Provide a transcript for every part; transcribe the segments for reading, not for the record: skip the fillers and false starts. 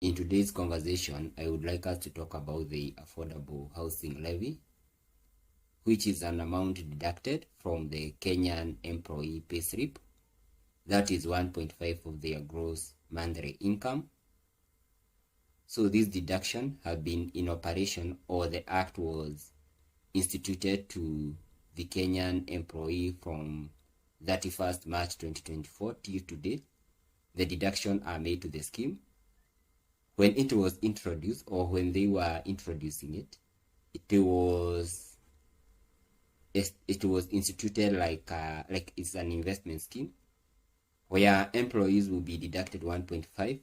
In today's conversation, I would like us to talk about the affordable housing levy, which is an amount deducted from the Kenyan employee payslip. That is 1.5 of their gross monthly income. So this deduction have been in operation, or the act was instituted to the Kenyan employee from 31st March 2024 till today. The deduction are made to the scheme. When it was introduced, or when they were introducing it, it was instituted like it's an investment scheme where employees will be deducted 1.5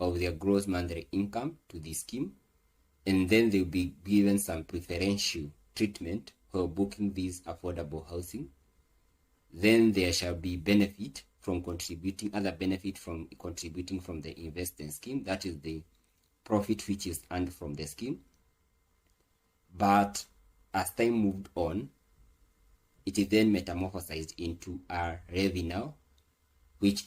of their gross monthly income to the scheme, and then they'll be given some preferential treatment for booking this affordable housing. Then there shall be other benefit from contributing from the investment scheme. That is the profit which is earned from the scheme. But as time moved on, it is then metamorphosized into a levy now, which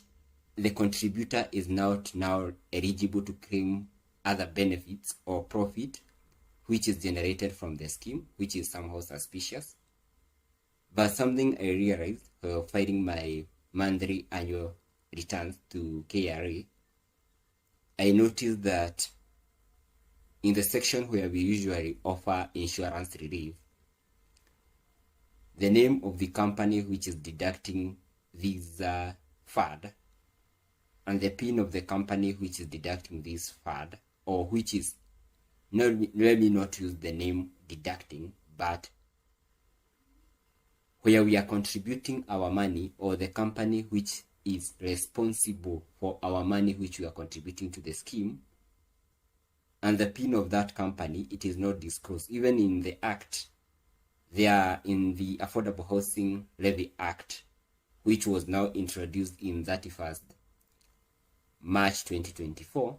the contributor is not now eligible to claim other benefits or profit which is generated from the scheme, which is somehow suspicious. But something I realized while filing my monthly annual returns to KRA, I noticed that in the section where we usually offer insurance relief, the name of the company which is deducting this FAD and the PIN of the company which is deducting this FAD, or which is, let me not use the name deducting, but where we are contributing our money, or the company which is responsible for our money which we are contributing to the scheme, and the PIN of that company, it is not disclosed. Even in the act, they are in the Affordable Housing Levy Act, which was now introduced in 31st March 2024,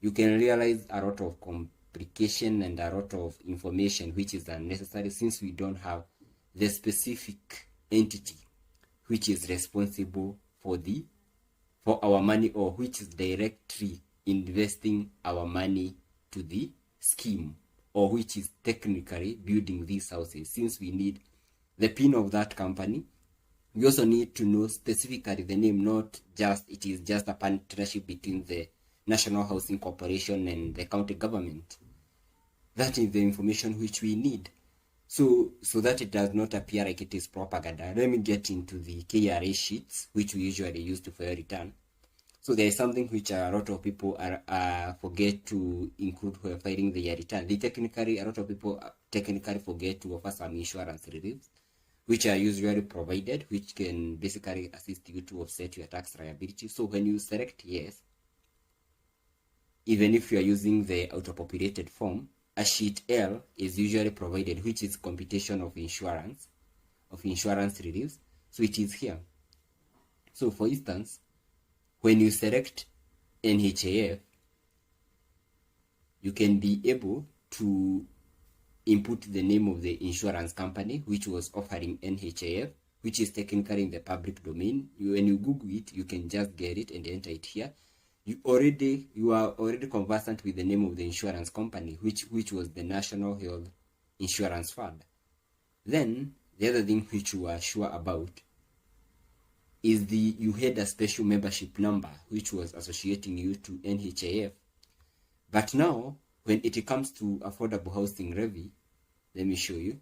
you can realize a lot of complication and a lot of information which is unnecessary, since we don't have the specific entity which is responsible for our money, or which is directly investing our money to the scheme, or which is technically building these houses. Since we need the PIN of that company, we also need to know specifically the name, not just it is just a partnership between the National Housing Corporation and the county government. That is the information which we need, so that it does not appear like it is propaganda. Let me get into the KRA sheets which we usually use to file return. So there is something which a lot of people forget to include when filing their return. A lot of people technically forget to offer some insurance reliefs, which are usually provided, which can basically assist you to offset your tax liability. So when you select yes, even if you are using the auto-populated form, a sheet L is usually provided, which is computation of insurance reliefs. So it is here. So for instance, when you select NHAF, you can be able to input the name of the insurance company which was offering NHAF, which is technically in the public domain. When you Google it, you can just get it and enter it here. You are already conversant with the name of the insurance company, which was the National Health Insurance Fund. Then the other thing which you are sure about is you had a special membership number which was associating you to NHIF. But now, when it comes to affordable housing levy, let me show you.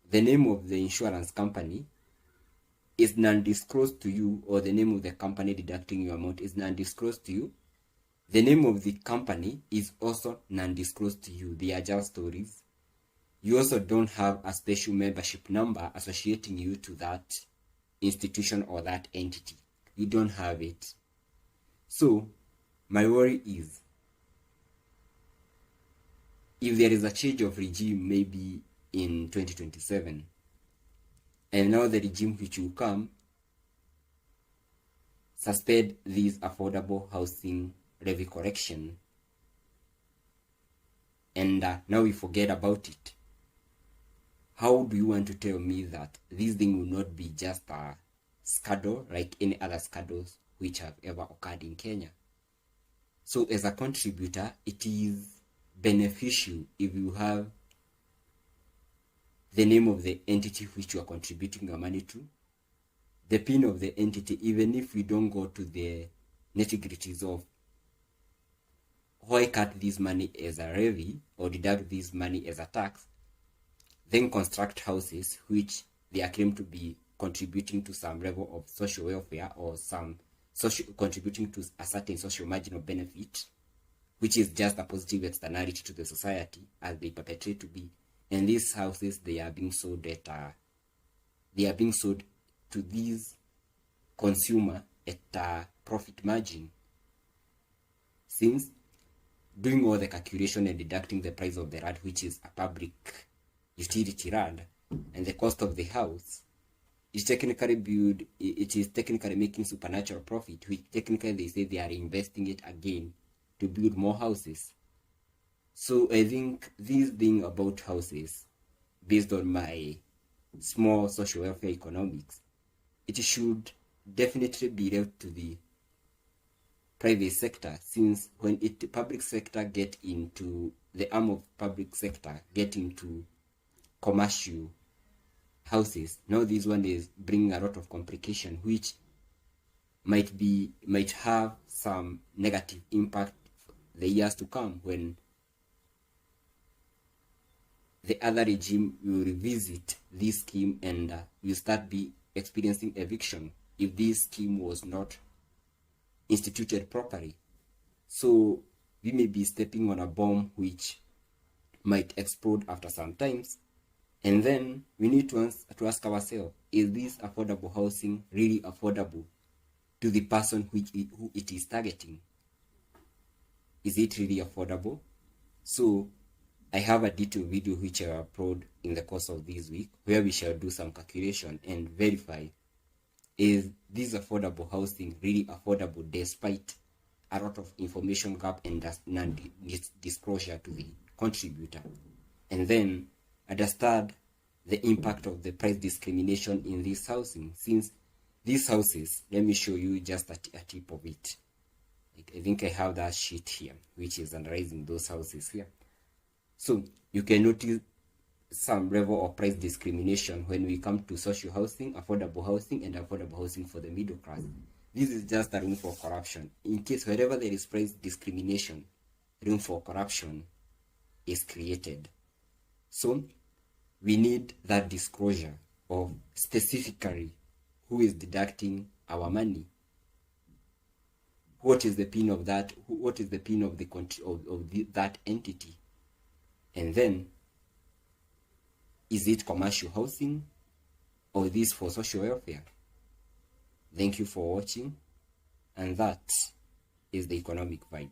The name of the insurance company is non-disclosed to you, or the name of the company deducting your amount is non-disclosed to you. The name of the company is also non-disclosed to you. They are just stories. You also don't have a special membership number associating you to that institution or that entity. You don't have it. So my worry is, if there is a change of regime maybe in 2027, and now the regime which will come suspend this affordable housing levy correction, and now we forget about it, how do you want to tell me that this thing will not be just a scandal like any other scandals which have ever occurred in Kenya? So as a contributor, it is beneficial if you have the name of the entity which you are contributing your money to, the PIN of the entity, even if we don't go to the nitty-gritties of why cut this money as a levy or deduct this money as a tax, then construct houses which they are claimed to be contributing to some level of social welfare or some social contributing to a certain social margin of benefit, which is just a positive externality to the society as they perpetrate to be. And these houses, they are being sold to these consumer at a profit margin, since doing all the calculation and deducting the price of the RAD, which is a public utility RAD, and the cost of the house, is technically making supernatural profit, which technically they say they are investing it again to build more houses. So I think this thing about houses, based on my small social welfare economics, it should definitely be left to the private sector, since when the public sector get into the arm of public sector get into commercial houses, now this one is bringing a lot of complication which might have some negative impact the years to come, when the other regime will revisit this scheme and will start be experiencing eviction if this scheme was not instituted properly. So we may be stepping on a bomb which might explode after some times, and then we need to ask ourselves, is this affordable housing really affordable to the person who it is targeting? Is it really affordable? So I have a detailed video which I will upload in the course of this week, where we shall do some calculation and verify, is this affordable housing really affordable despite a lot of information gap and non-disclosure to the contributor, and then understand the impact of the price discrimination in this housing, since these houses, let me show you just a tip of it. I think I have that sheet here which is analyzing those houses here. So you can notice some level of price discrimination when we come to social housing, affordable housing, and affordable housing for the middle class. This is just a room for corruption. In case wherever there is price discrimination, room for corruption is created. So we need that disclosure of specifically who is deducting our money. What is the PIN of that? What is the PIN of that entity? And then, is it commercial housing or this for social welfare? Thank you for watching, and that is the economic vibe.